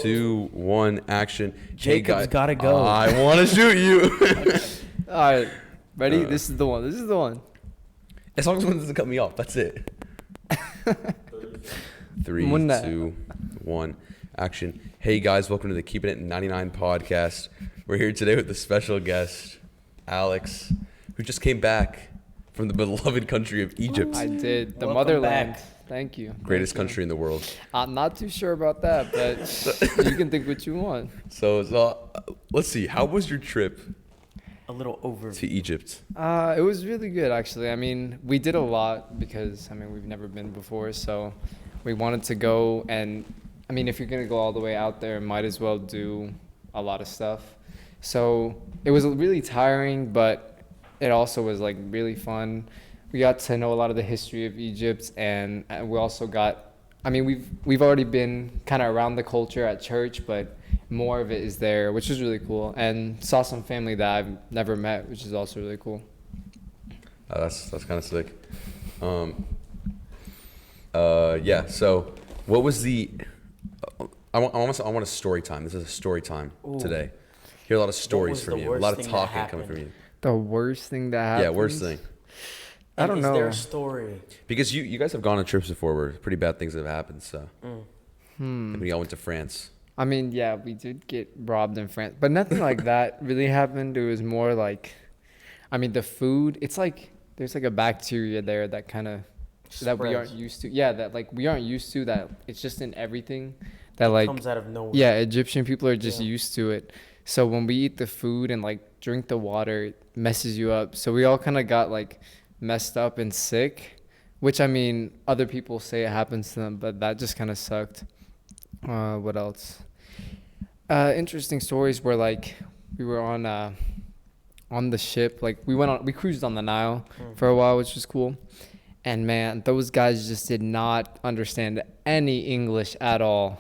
2, 1, action. Jacob's gotta go. I want to shoot you. All right, ready? This is the one. This is the one. As long as one doesn't cut me off, that's it. 3, 2, 1, action. Hey guys, welcome to the Keeping It 99 podcast. We're here today with a special guest, Alex, who just came back from the beloved country of Egypt. I did. The Welcome motherland. back. Thank you. Greatest Thank you. country in the world. I'm not too sure about that, but you can think what you want. So let's see. How was your trip A little over. to Egypt? It was really good, actually. I mean, we did a lot because, we've never been before, so we wanted to go. And, if you're going to go all the way out there, might as well do a lot of stuff. So it was really tiring, but it also was, really fun. We got to know a lot of the history of Egypt, and we also got, we've already been kind of around the culture at church, but more of it is there, which is really cool, and saw some family that I've never met, which is also really cool. That's kind of sick. Yeah. So, what was the? I want a story time. This is a story time today. Hear a lot of stories from you. A lot of talking coming from you. The worst thing that happened? Yeah, worst thing. I don't know. Is there a story? Because you guys have gone on trips before where pretty bad things have happened. So, when y'all went to France. Yeah, we did get robbed in France, but nothing like that really happened. It was more like, the food, it's like, there's like a bacteria there that kind of, that we aren't used to. Yeah, that we aren't used to, that it's just in everything. That Comes out of nowhere. Yeah, Egyptian people are just used to it. So when we eat the food and drink the water, it messes you up. So we all kind of got messed up and sick, which other people say it happens to them, but that just kind of sucked. What else? Interesting stories where we were on the ship, we cruised on the Nile for a while, which was cool. And man, those guys just did not understand any English at all.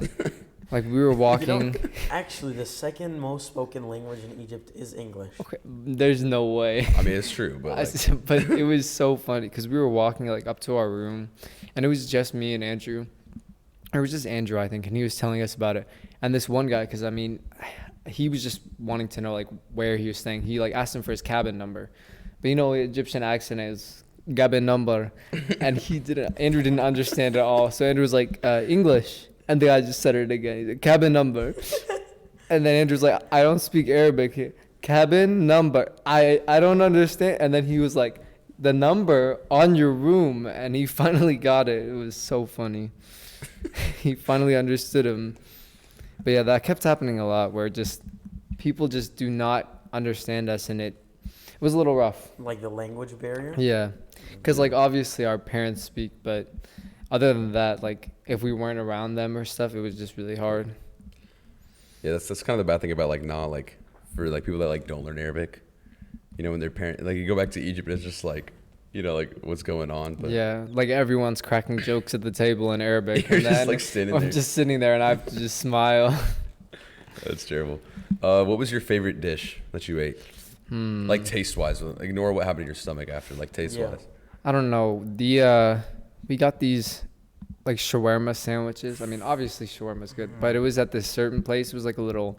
We were walking. Actually, the second most spoken language in Egypt is English. Okay, there's no way. It's true, but but it was so funny because we were walking up to our room, and it was just me and Andrew. Or it was just Andrew, I think, and he was telling us about it. And this one guy, because he was just wanting to know where he was staying. He asked him for his cabin number, but Egyptian accent is cabin number, and Andrew didn't understand at all. So Andrew was English. And the guy just said it again. He's like, cabin number. And then Andrew's like, I don't speak Arabic here. Cabin number. I don't understand. And then he was like, the number on your room. And he finally got it. It was so funny. He finally understood him. But yeah, that kept happening a lot where people just do not understand us. And it was a little rough. Like the language barrier? Yeah. Because obviously our parents speak, but other than that, if we weren't around them or stuff, it was just really hard. Yeah, that's kind of the bad thing about for people that don't learn Arabic. When their parents you go back to Egypt, it's just what's going on. But yeah, everyone's cracking jokes at the table in Arabic. You're and then just standing I'm there. just sitting there and I have to just smile. That's terrible. What was your favorite dish that you ate? Taste wise, ignore what happened in your stomach after. Taste wise. I don't know. We got these shawarma sandwiches. Obviously shawarma's good, but it was at this certain place. It was a little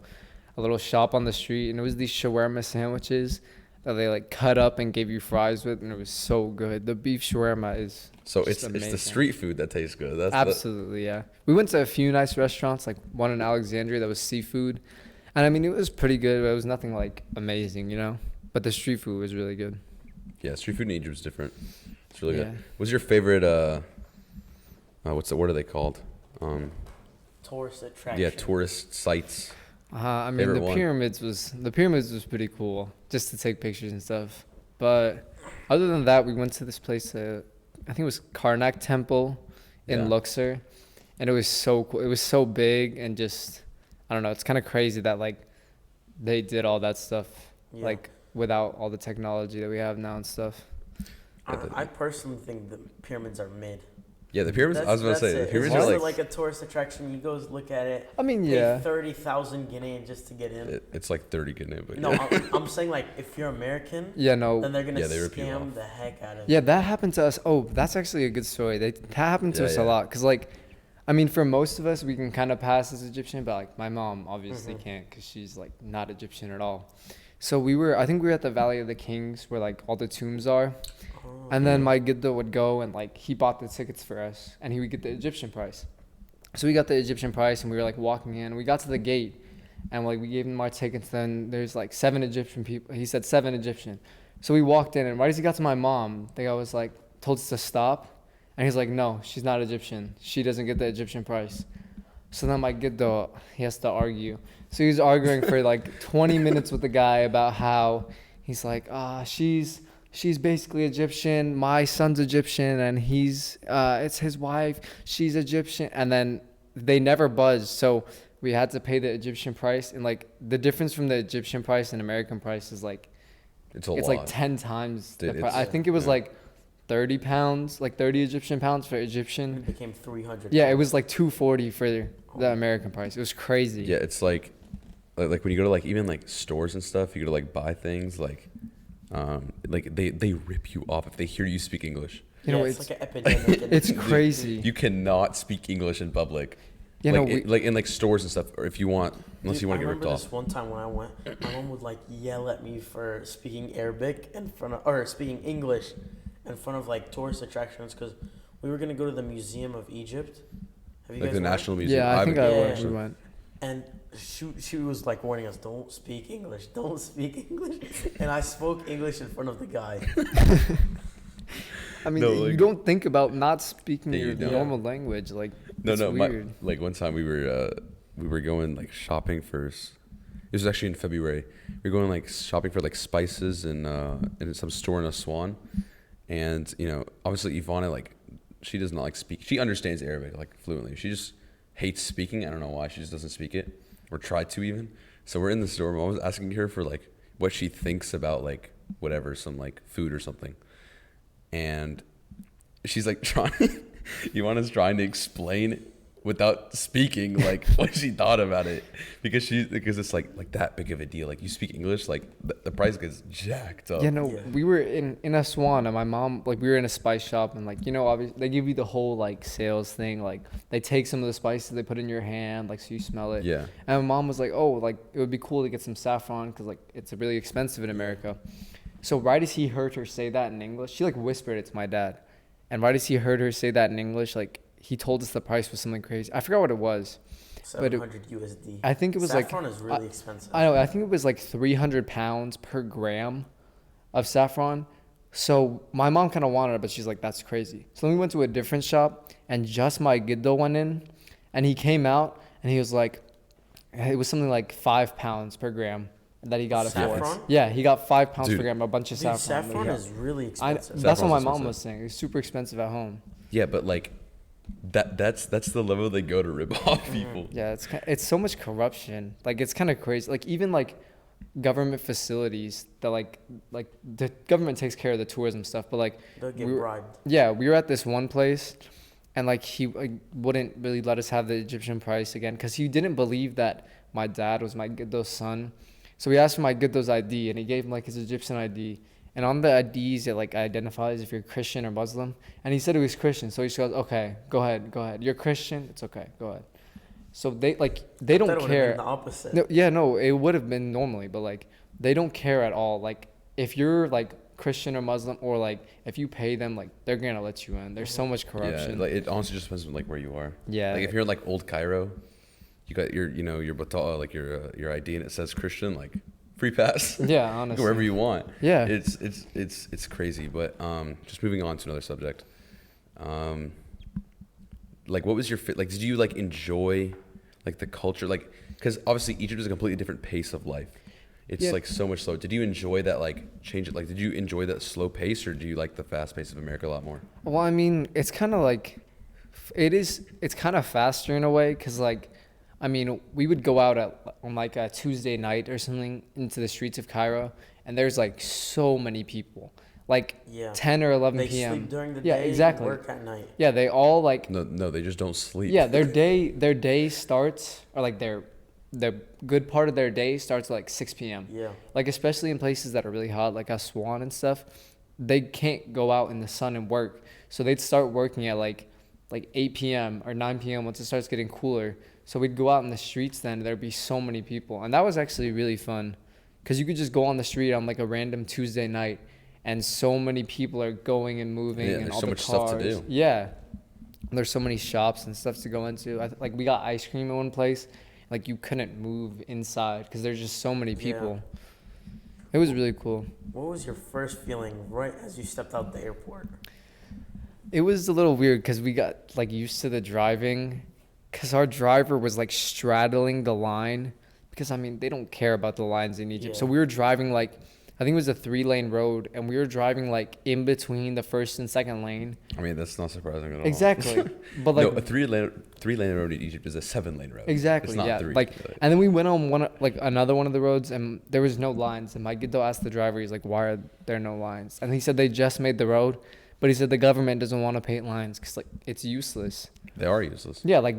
shop on the street, and it was these shawarma sandwiches that they cut up and gave you fries with, and it was so good. The beef shawarma is it's the street food that tastes good. Absolutely, yeah. We went to a few nice restaurants, one in Alexandria that was seafood, and it was pretty good, but it was nothing amazing, But the street food was really good. Yeah, street food in Egypt is different. It's really good. Yeah. What's your favorite? What are they called? Tourist attraction. Yeah, tourist sites. The pyramids was pretty cool, just to take pictures and stuff. But other than that, we went to this place. I think it was Karnak Temple in Luxor, and it was so cool. It was so big and just, I don't know. It's kind of crazy that they did all that stuff without all the technology that we have now and stuff. I personally think the pyramids are mid. Yeah, the pyramids. I was about to say the pyramids are like a tourist attraction. You go look at it. Yeah. Pay 30,000 Guinea just to get in. It's 30 Guinea, but no, I'm saying if you're American. Yeah, no. Then they're gonna scam the heck out of. Yeah, that happened to us. Oh, that's actually a good story. That happened to us a lot, cause I mean, for most of us, we can kind of pass as Egyptian, but like my mom obviously Mm-hmm. can't because she's like not Egyptian at all. So I think we were at the Valley of the Kings where like all the tombs are. Oh. And then my Giddo would go and like he bought the tickets for us and he would get the Egyptian price. So we got the Egyptian price and we were like walking in. We got to the gate and like we gave him our tickets. Then there's like 7 Egyptian people. He said 7 Egyptian. So we walked in and right as he got to my mom, the guy was like, told us to stop. And he's like, no, she's not Egyptian. She doesn't get the Egyptian price. So then my Giddo, he has to argue. So he was arguing for like 20 minutes with the guy about how he's like, she's basically Egyptian. My son's Egyptian, and it's his wife. She's Egyptian, and then they never buzzed. So we had to pay the Egyptian price, and like the difference from the Egyptian price and American price is like It's a it's lot. like 10 times Dude, the price. I think it was like 30 pounds, like 30 Egyptian pounds for It Egyptian. became 300. Yeah, it was like 240 for the American price. It was crazy. Yeah, it's like when you go to like even like stores and stuff, you go to like buy things like they rip you off if they hear you speak English. You know, it's it's like an epidemic. it's crazy. You cannot speak English in public. You know, like in like stores and stuff, or if you want, unless you want to get ripped I remember off. this one time when I went, my mom would like yell at me for speaking Arabic or speaking English in front of like tourist attractions because we were gonna go to the Museum of Egypt. Have you Like guys the went? National Museum. Yeah, I think I Yeah. went. We went. And she was like warning us, don't speak English, don't speak English. And I spoke English in front of the guy. I mean, No, you like- don't think about not speaking Yeah, you your don't. normal language. Like, it's No, weird. like one time we were going like shopping for. This was actually in February. We were going like shopping for like spices in some store in Aswan, and you know obviously Ivana like she does not like speak. She understands Arabic like fluently. She just hates speaking. I don't know why. She just doesn't speak it or try to even. So we're in the store. Mom was asking her for like what she thinks about like whatever some like food or something, and she's like trying. Ivana's trying to explain without speaking like what she thought about it because it's like that big of a deal. Like you speak English, like the price gets jacked up. Yeah, no, Yeah. we were in Aswan and my mom, like we were in a spice shop and like, you know, obviously they give you the whole like sales thing. Like they take some of the spices, they put it in your hand, like so you smell it. Yeah. And my mom was like, oh, like it would be cool to get some saffron because like it's really expensive in America. So right as he heard her say that in English, she like whispered it to my dad. And right as he heard her say that in English, like he told us the price was something crazy. I forgot what it was. But 700 USD. I think it was Saffron like is really expensive. I know. I think it was like 300 pounds per gram of saffron. So my mom kind of wanted it, but she's like, that's crazy. So then we went to a different shop, and just my Giddo went in, and he came out, and he was like, it was something like 5 pounds per gram that he got it for. Saffron? Yeah, he got 5 pounds Dude. per gram, a bunch of Dude, saffron. saffron Yeah. is really I, expensive. that's what my Saffron's mom expensive. was saying. It's super expensive at home. Yeah, but like that's the level they go to rip off people. Yeah, it's so much corruption. Like it's kind of crazy. Like even like government facilities that like the government takes care of the tourism stuff, but like They'll get we were- bribed. yeah, we were at this one place, and like he like, wouldn't really let us have the Egyptian price again because he didn't believe that my dad was my Giddo's son. So we asked for my Giddo's ID, and he gave him like his Egyptian ID. And on the IDs, it like identifies if you're Christian or Muslim. And he said he was Christian, so he just goes, "Okay, go ahead. You're Christian, it's okay, go ahead." So they That don't would've been care. the opposite. No, yeah, no, it would have been normally, but like they don't care at all. Like if you're like Christian or Muslim, or like if you pay them, like they're gonna let you in. There's so much Yeah, corruption. like it honestly just depends on like where you are. Yeah. Like if you're in like old Cairo, you got your your bata'a, like your ID and it says Christian, like free pass. Yeah, You go honestly. wherever you want. Yeah. It's crazy. But just moving on to another subject. Like what was your like? Did you like enjoy like the culture? Like because obviously Egypt is a completely different pace of life. It's Yeah. like so much slower. Did you enjoy that like change it? Like did you enjoy that slow pace or do you like the fast pace of America a lot more? Well, I mean, it's kind of like, it's kind of faster in a way, because like, I mean, we would go out on like a Tuesday night or something into the streets of Cairo, and there's like so many people, like Yeah. 10 or 11 They p.m. sleep during the Yeah, day, exactly. work at night. Yeah, they all like, No, they just don't sleep. yeah, their day starts, or like their good part of their day starts at like 6 p.m. Yeah. Like especially in places that are really hot, like Aswan and stuff, they can't go out in the sun and work. So they'd start working at like like 8 p.m. or 9 p.m. once it starts getting cooler. So we'd go out in the streets then. There'd be so many people. And that was actually really fun because you could just go on the street on like a random Tuesday night and so many people are going and moving Yeah, and there's all so the much cars. stuff to do. Yeah. There's so many shops and stuff to go into. Like we got ice cream in one place. Like you couldn't move inside because there's just so many people. It was really cool. What was your first feeling right as you stepped out the airport? It was a little weird because we got like used to the driving because our driver was like straddling the line because I mean they don't care about the lines in Egypt. So Yeah. we were driving like I think it was a 3-lane road and we were driving like in between the first and second lane. I mean, that's not surprising at all. Exactly. But like no, a three-lane road in Egypt is a 7-lane road. exactly, It's not yeah. 3. Like and then we went on another one of the roads and there was no lines and my Giddo asked the driver, he's like, why are there no lines? And he said they just made the road, but he said the government doesn't want to paint lines because like it's useless. They are useless. Yeah, like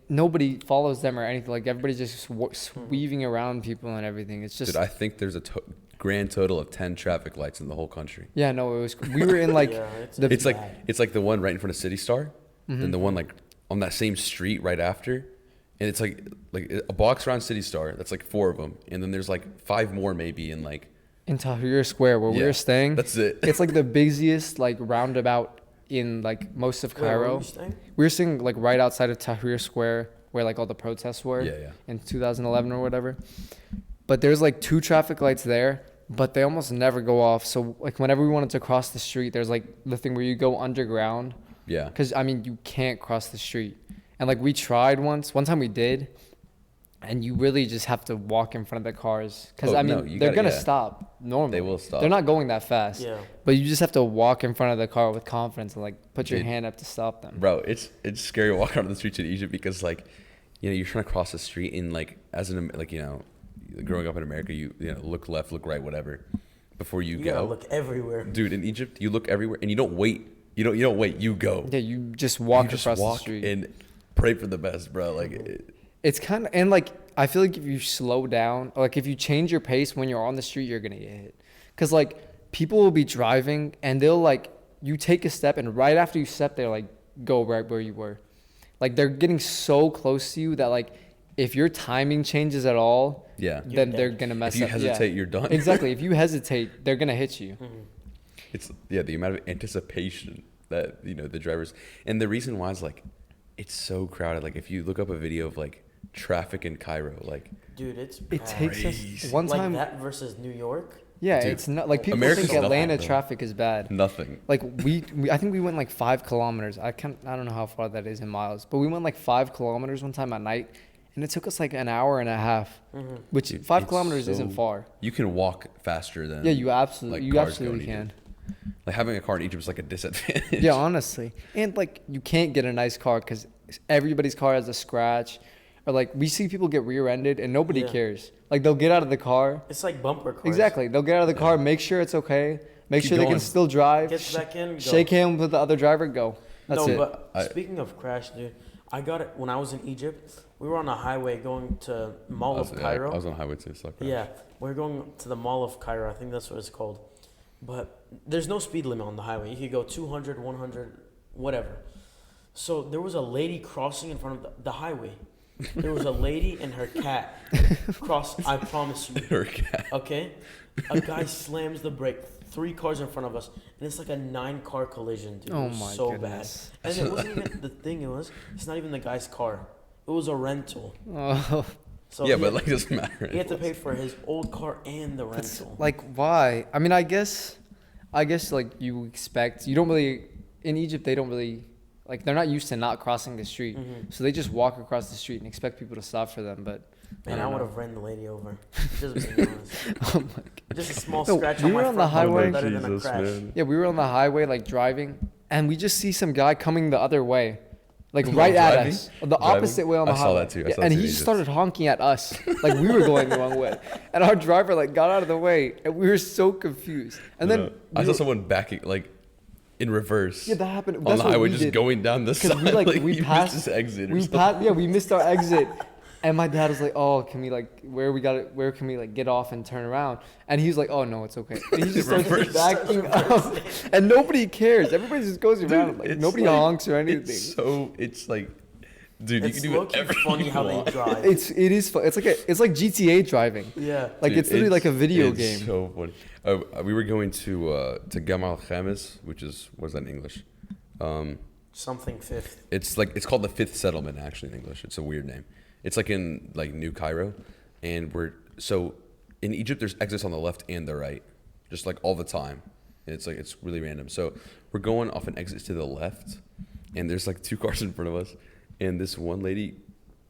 nobody follows them or anything. Like everybody's just weaving around people and everything. It's just Dude, I think there's a grand total of 10 traffic lights in the whole country. yeah, no, it was. We were in like Yeah, the It's like bad. the one right in front of City Star, Mm-hmm. and the one like on that same street right after, and it's like a box around City Star. That's like 4 of them, and then there's like 5 more maybe in like in Tahrir Square where we Yeah, were staying. that's it. It's like the busiest like roundabout in like most of Where were Cairo. you staying? We were staying like right outside of Tahrir Square where like all the protests were. Yeah, yeah. In 2011 or whatever. But there's like 2 traffic lights there, but they almost never go off. So like whenever we wanted to cross the street, there's like the thing where you go underground. yeah. Because, I mean, you can't cross the street. And, like, we tried once. One time we did. And you really just have to walk in front of the cars. Because, Oh, I mean, no, you they're gotta- going to yeah. stop normally. They will stop. They're not going that fast. Yeah. But you just have to walk in front of the car with confidence and, like, put your Dude. hand up to stop them. Bro, it's scary walking on the streets in Egypt because like, you know, you're trying to cross the street and like like, you know, growing up in America, you know, look left, look right, whatever, before you You go. gotta look everywhere. Dude, in Egypt, you look everywhere and you don't wait. You don't wait. You go. Yeah, you just walk you just across walk the street. and pray for the best, bro. Like, It's kind of, and like, I feel like if you slow down, like if you change your pace when you're on the street, you're going to get hit. Because like people will be driving and they'll like, you take a step and right after you step, they're like, go right where you were. Like they're getting so close to you that like, if your timing changes at all, yeah. You're then they're dead. going to mess If you up. hesitate, Yeah. you're done. Exactly. If you hesitate, they're going to hit you. It's the amount of anticipation that, you know, the drivers, and the reason why is like, it's so crowded. Like if you look up a video of like traffic in Cairo, like Dude, it's It bad. takes Crazy. us one like time. that versus New York. Yeah, Dude, it's not like people America's think Atlanta nothing, though. traffic is bad. nothing. Like we I think we went like 5 kilometers. I don't know how far that is in miles, but we went like 5 kilometers one time at night, and it took us like an hour and a half, which Dude, 5 it's kilometers isn't so- far. You can walk faster than Yeah, you absolutely like, cars go in can. Egypt. Like having a car in Egypt is like a disadvantage. Yeah, honestly, and like you can't get a nice car because everybody's car has a scratch, or like we see people get rear-ended and nobody Yeah. cares. Like they'll get out of the car. It's like bumper cars. Exactly, they'll get out of the car, make sure it's okay, make Keep sure they going. can still drive. Gets back in. Go. Shake hands with the other driver, go. That's no, it. but I- speaking of crash, dude, I got it when I was in Egypt. We were on a highway going to Mall of Cairo. I was on highway too. So Yeah, we're going to the Mall of Cairo. I think that's what it's called. But there's no speed limit on the highway. You could go 200, 100, whatever. So there was a lady crossing in front of the highway. There was a lady and her cat cross. I promise you. Her cat. Okay, a guy slams the brake. 3 cars in front of us, and it's like a 9-car collision, dude. Oh It was my so goodness. bad. And it wasn't even the thing. It's not even the guy's car. It was a rental. Oh, So Yeah, he but had- like it doesn't matter. he had to pay for his old car and the that's rental. like why? I mean, I guess like you expect you don't really in Egypt they don't really like they're not used to not crossing the street, so they just walk across the street and expect people to stop for them. But Man, I don't would know. have ran the lady over. Just being honest. Oh my God. Just a small No, scratch we on were my on the front highway. better than a crash. Yeah, we were on the highway like driving, and we just see some guy coming the other way, like While right at driving? us, the Driving? opposite way on the I saw highway. that too. I Yeah, saw and that he too. just He started honking at us like we were going the wrong way, and our driver like got out of the way, and we were so confused. And then I we saw were- someone backing like in reverse. Yeah, that happened. On That's the what highway, we just did. going down the side. Because we he passed missed his exit. Or we something. passed. Yeah, we missed our exit, And my dad was like, "Oh, can we like where can we like get off and turn around?" And he was like, "Oh no, it's okay." And he just starts Reverse. backing up, and nobody cares. Everybody just goes around, like It's nobody like- honks or anything. It's like, dude, It's you can do low-key whatever funny you how want. they drive. It is fun. It's like GTA driving. Yeah. Like Dude, it's literally like a video it's game. so funny. We were going to Gamal Khamis, which is, what is that in English? Something fifth. It's called the Fifth Settlement actually in English. It's a weird name. It's like in like New Cairo, and so in Egypt there's exits on the left and the right, just like all the time. And it's really random. So we're going off an exit to the left, and there's like 2 cars in front of us, and this one lady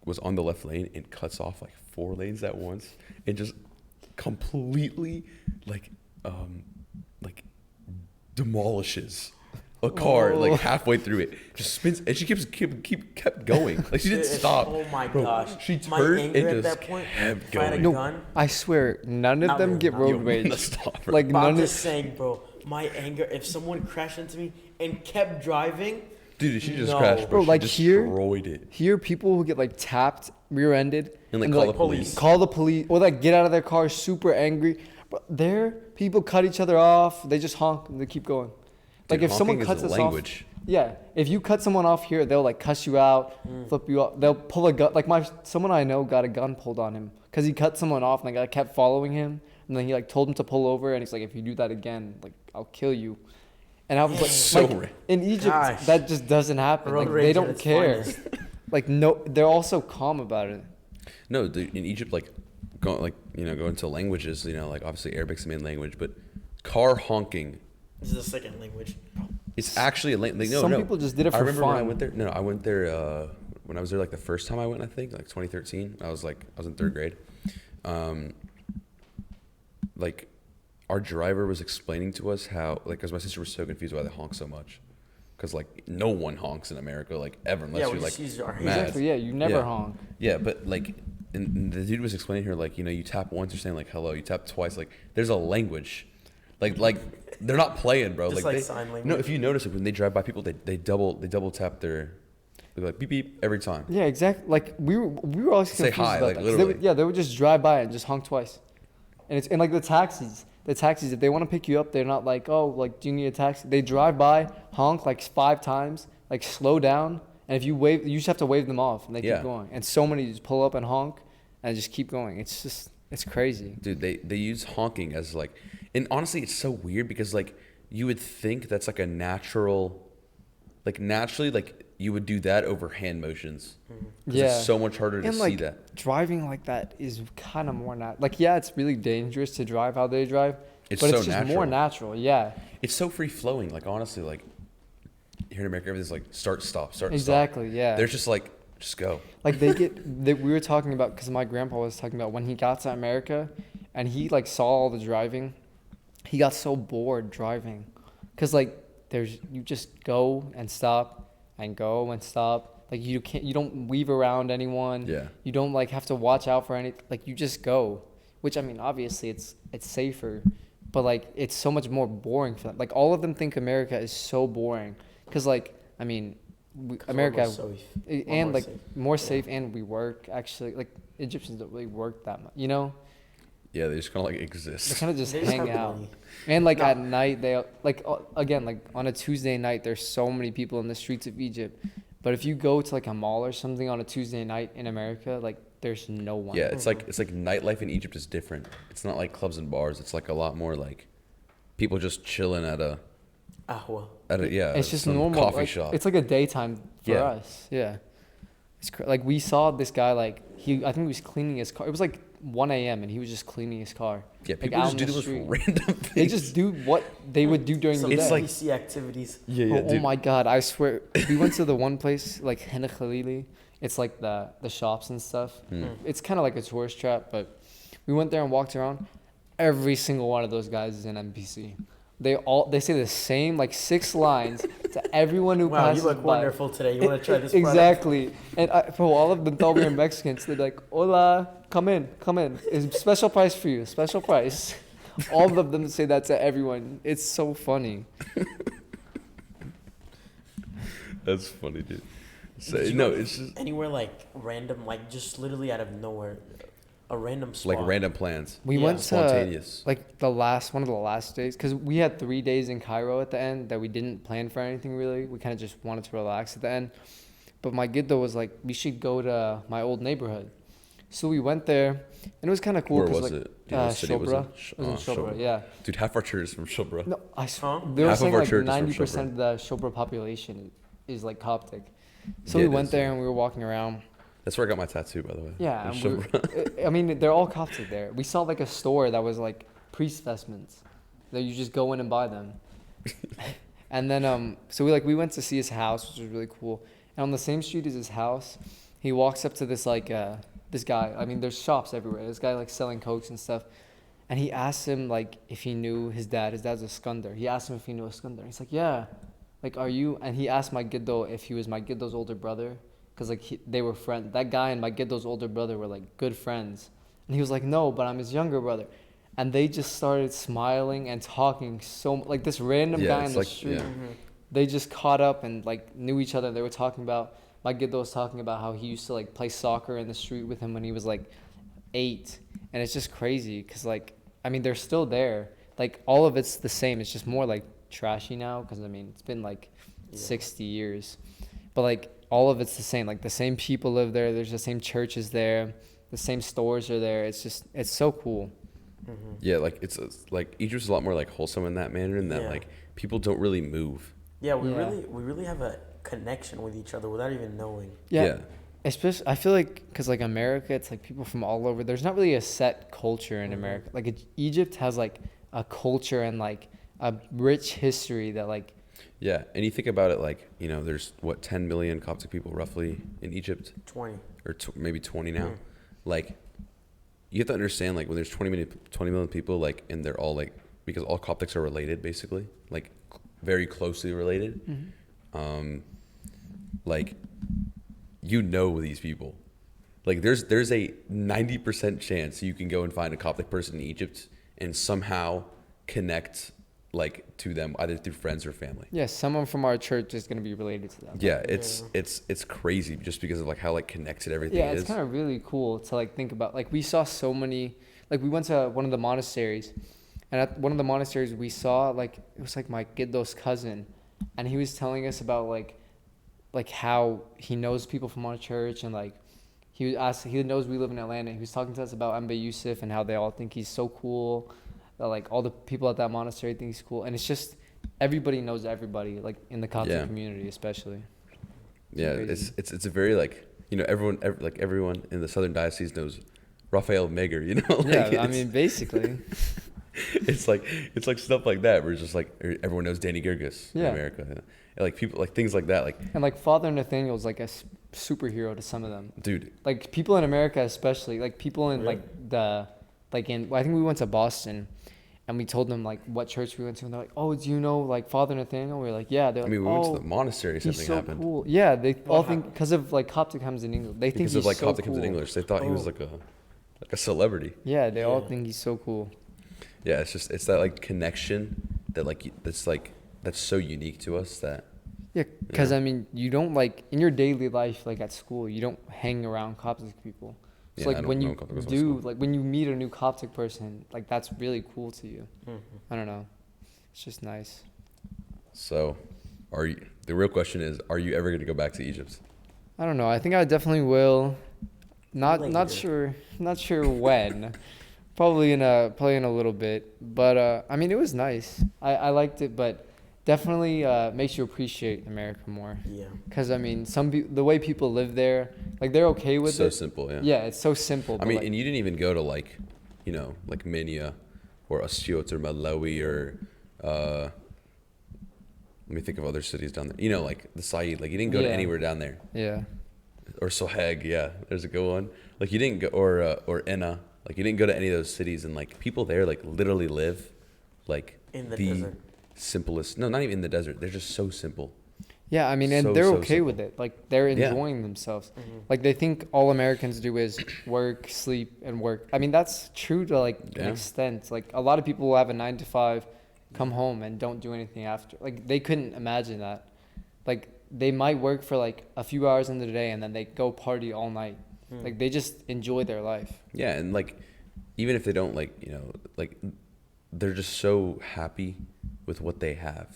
was on the left lane and cuts off like 4 lanes at once, and just completely like demolishes a car like halfway through it, just spins, and she kept going, like she didn't stop. Oh my Bro, gosh. she My turned anger and at just that point, kept if I had a going. gun, I swear, none of Not them really, get not road really. rage. Stop, bro. Like but I'm none of. just saying, bro, my anger, if someone crashed into me and kept driving, Dude, she just No. crashed, Bro, She like here- destroyed it. Here, people who get like tapped, rear-ended, And, like, they're call the police. Call the police, or like get out of their car super angry. But there, people cut each other off. They just honk and they keep going. Like Dude, if someone honking cuts is us a off, language. yeah. If you cut someone off here, they'll like cuss you out, flip you off. They'll pull a gun. Like someone I know got a gun pulled on him because he cut someone off, and the guy kept following him. And then he like told him to pull over, and he's like, "If you do that again, like I'll kill you." And I was like, So like, ra- in Egypt, Gosh. that just doesn't happen. road Like rage they at don't its care. finest. Like no, they're all so calm about it. No, dude, in Egypt, like go into languages. Like obviously Arabic's the main language, but car honking. this is the second language. It's actually a language. No, Some no. people just did it I for remember when I fun. went there. No, I went there when I was there like the first time I went. I think like 2013. I was in 3rd grade. Like our driver was explaining to us how because my sister was so confused why they honk so much, because like no one honks in America like ever unless Yeah, you're we like just use our hands. mad. Exactly. Yeah, you never Yeah. honk. Yeah, but like, and the dude was explaining here, like, you tap once, you're saying like hello. You tap twice, like there's a language, like they're not playing, bro. Just like like they, sign no, language. if you notice, like when they drive by people, they double tap their, they're like beep beep every time. Yeah, exactly. Like we were always Say confused hi, about like, that. 'Cause they would, literally. yeah, they would just drive by and just honk twice. And like the taxis, if they want to pick you up, they're not like, oh, like do you need a taxi? They drive by, honk like 5 times, like slow down, and if you wave, you just have to wave them off, and they Yeah. keep going. And so many just pull up and honk, and just keep going. It's crazy. Dude, they use honking as like, and honestly, it's so weird because like you would think that's like a natural, like naturally, like you would do that over hand motions. 'Cause Yeah. it's so much harder to And see like that. driving like that is kind of more like yeah, it's really dangerous to drive how they drive, It's but so it's just natural. more natural. Yeah, It's so free flowing. Like honestly, like here in America, everything's like start stop. exactly. Yeah, They're just like just go. like we were talking about because my grandpa was talking about when he got to America, and he like saw all the driving, he got so bored driving, cause like you just go and stop and go and stop. Like you don't weave around anyone. Yeah. You don't like have to watch out for any. Like you just go, which I mean obviously it's safer, but like it's so much more boring for them. Like all of them think America is so boring, cause like I mean, America and like more safe, and we work actually. Like Egyptians don't really work that much, Yeah, they just kind of like They exist. kind of just They just hang have the out. money. And like No. at night, they like again like on a Tuesday night, there's so many people in the streets of Egypt. But if you go to like a mall or something on a Tuesday night in America, like there's no one. Yeah, it's like nightlife in Egypt is different. It's not like clubs and bars. It's like a lot more like people just chilling at a Ahwa. yeah. It's just some normal. coffee like, shop. It's like a daytime for Yeah. us. Yeah. Like we saw this guy like I think he was cleaning his car. It was like 1 a.m. and he was just cleaning his car. Yeah, like, people out just in do the the most street. random things. They just do what they would do during Some the It's day. like- PC activities. yeah, Oh my god, I swear. We went to the one place like Hena Khalili. It's like the shops and stuff. Hmm. It's kind of like a tourist trap, but we went there and walked around. Every single one of those guys is an NPC. They say the same like 6 lines to everyone who Wow, passes you look by. wonderful today. You want to try this product? Exactly. And bro, all of them thought we were Mexicans. They're like, "Hola, come in. It's special price for you. Special price." All of them say that to everyone. It's so funny. That's funny, dude. So, Did you no, go it's just anywhere like random, like just literally out of nowhere, a random spot. like random plans. We Yeah. went to Spontaneous. like one of the last days, because we had 3 days in Cairo at the end that we didn't plan for anything really. We kind of just wanted to relax at the end. But my Giddo was like, we should go to my old neighborhood. So we went there, and it was kind of cool. Where 'cause, was like, it? Do you know what city it was in? Shobra. It was in Shobra, Shobra. yeah. Dude, half our church is from Shobra. No, I swear. Huh? They were Half of saying our like church is from 90% of the Shobra population is like Coptic. So Yeah, we it went is, there yeah. and we were walking around. That's where I got my tattoo, by the way. Yeah, In and Shobra. I mean, they're all Coptic there. We saw like a store that was like priest vestments that you just go in and buy them. And then so we went to see his house, which was really cool. And on the same street as his house, he walks up to this this guy. I mean, there's shops everywhere. This guy like selling cokes and stuff. And he asked him like if he knew his dad. His dad's a Skundar. He asked him if he knew a Skundar. He's like, yeah. Like, are you? And he asked my Giddo if he was my Giddo's older brother, because like they were friends. That guy and my Giddo's older brother were like good friends. And he was like, no, but I'm his younger brother. And they just started smiling and talking like this random guy in the street. Yeah. Mm-hmm. They just caught up and like knew each other. They were talking about, my Giddo was talking about how he used to like play soccer in the street with him when he was like 8. And it's just crazy because like, I mean, they're still there. Like all of it's the same. It's just more like trashy now because I mean, it's been like 60 years. But like all of it's the same. Like the same people live there. There's the same churches there. The same stores are there. It's just, it's so cool. Mm-hmm. Yeah, like it's like Egypt's a lot more like wholesome in that manner, in that Yeah. like people don't really move. Yeah, we Yeah. really have a connection with each other without even knowing. Yeah. Especially, I feel like, because like America, it's like people from all over. There's not really a set culture in America. Like Egypt has like a culture and like a rich history that like. Yeah, and you think about it like, you know, there's what 10 million Coptic people roughly in Egypt, 20. or maybe 20 now. Mm. Like, you have to understand like when there's 20 million people, like, and they're all like, because all Coptics are related basically, like very closely related. Like, you know these people. Like there's a 90% chance you can go and find a Coptic person in Egypt and somehow connect like to them either through friends or family. Yeah, someone from our church is gonna be related to them. Yeah, it's crazy just because of like how like connected everything Yeah, is. it's kind of really cool to like think about. Like we saw so many. Like we went to one of the monasteries, and at one of the monasteries we saw like it was like my Giddo's cousin, and he was telling us about like how he knows people from our church, and like he knows we live in Atlanta. He was talking to us about Mbe Yusuf and how they all think he's so cool. That like all the people at that monastery think he's cool, and it's just everybody knows everybody, like in the Coptic community especially. Yeah, crazy. it's a very like, you know, everyone in the Southern Diocese knows Raphael Meger, you know. Like, Yeah, I mean basically. it's like stuff like that where it's just like everyone knows Danny Girgis in Yeah. America. And like people like things like that, like, And like Father Nathaniel's like a superhero to some of them. dude. Like people in America especially, like people in Really? I think we went to Boston, and we told them like what church we went to, and they're like, oh, do you know like Father Nathaniel? We were like, yeah. They're I like, mean, we oh, went to the monastery. he's Something so happened cool. Yeah, they What all think happened? because of like Coptic hymns in English. They think because he's of like so Coptic cool. in English. They thought he was Oh. like a celebrity. Yeah, they all Yeah. think he's so cool. Yeah, it's that like connection that like that's so unique to us that. Yeah, because Yeah. I mean, you don't like in your daily life, like at school, you don't hang around Coptic people. So Yeah, I like don't when know you Coptic people at do, school. like when you meet a new Coptic person, like that's really cool to you. Mhm. I don't know, it's just nice. So, the real question is, are you ever going to go back to Egypt? I don't know. I think I definitely will. Not Later. not sure when. Probably in a little bit. But I mean, it was nice. I liked it, but definitely makes you appreciate America more. Yeah. Because I mean, the way people live there, like they're okay with So it. simple, yeah. Yeah, it's so simple. I but, mean, like, and you didn't even go to like, you know, like Minya or Asciot or Malawi or let me think of other cities down there. You know, like the Said. Like you didn't go to Yeah. anywhere down there. yeah. Or Sohag, yeah, there's a good one. Like you didn't go, or Enna. Like you didn't go to any of those cities, and like people there like literally live like In the desert. simplest. No, not even in the desert. They're just so simple. Yeah, I mean, and So, they're so okay with it. Like they're Yeah. enjoying themselves. Mhm. Like they think all Americans do is work, sleep, and work. I mean, that's true to like an Yeah. extent. Like a lot of people will have a 9 to 5, come home and don't do anything after. Like they couldn't imagine that. Like they might work for like a few hours in the day and then they go party all night. Like they just enjoy their life. Yeah, and like even if they don't like, you know, like they're just so happy with what they have.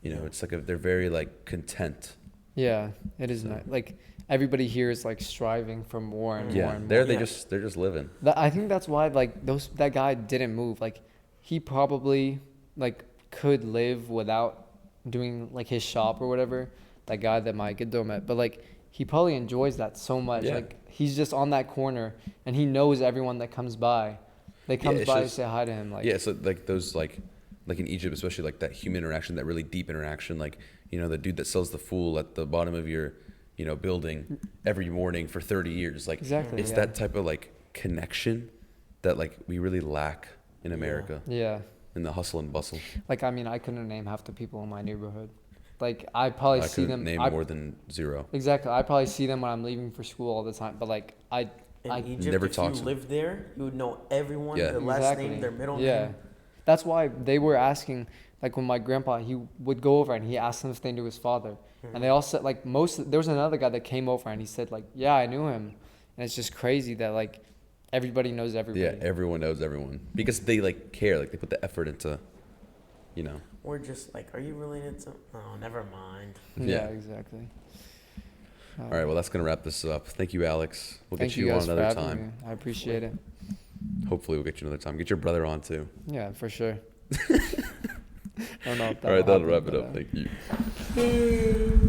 You know, it's like they're very like content. Yeah, it is So- nice. Like everybody here is like striving for more and more Yeah, and they're more. they're just living. I think that's why like that guy didn't move. Like he probably like could live without doing like his shop or whatever. That guy that my Giddo met, but like he probably enjoys that so much. Yeah. Like he's just on that corner and he knows everyone that comes by. They comes it's by and just- say hi to him. Like Yeah, so like those like in Egypt, especially like that human interaction, that really deep interaction, like, you know, the dude that sells the fool at the bottom of your, you know, building every morning for 30 years. Like Exactly, it's yeah. that type of like connection that like we really lack in America, yeah. in the hustle and bustle. Like I mean, I couldn't name half the people in my neighborhood. Like I probably I see couldn't them. name more than 0. Exactly. I probably see them when I'm leaving for school all the time. But like In Egypt, never if talk you to them. lived there, you would know everyone, Yeah. their last name, their middle Yeah. name. That's why they were asking, like when my grandpa, he would go over and he asked them if they knew his father. And they all said, like there was another guy that came over and he said like, yeah, I knew him. And it's just crazy that like everybody knows everybody. Yeah, everyone knows everyone because they like care, like they put the effort into, you know. We're just like, are you related to? Oh, never mind. Yeah, Yeah. exactly. All right, well, that's going to wrap this up. Thank you, Alex. We'll Thank get you on guys for another having time. me. I appreciate it. Hopefully, we'll get you another time. Get your brother on, too. Yeah, for sure. I don't know if All right, that'll happen, wrap it but, up. Thank you.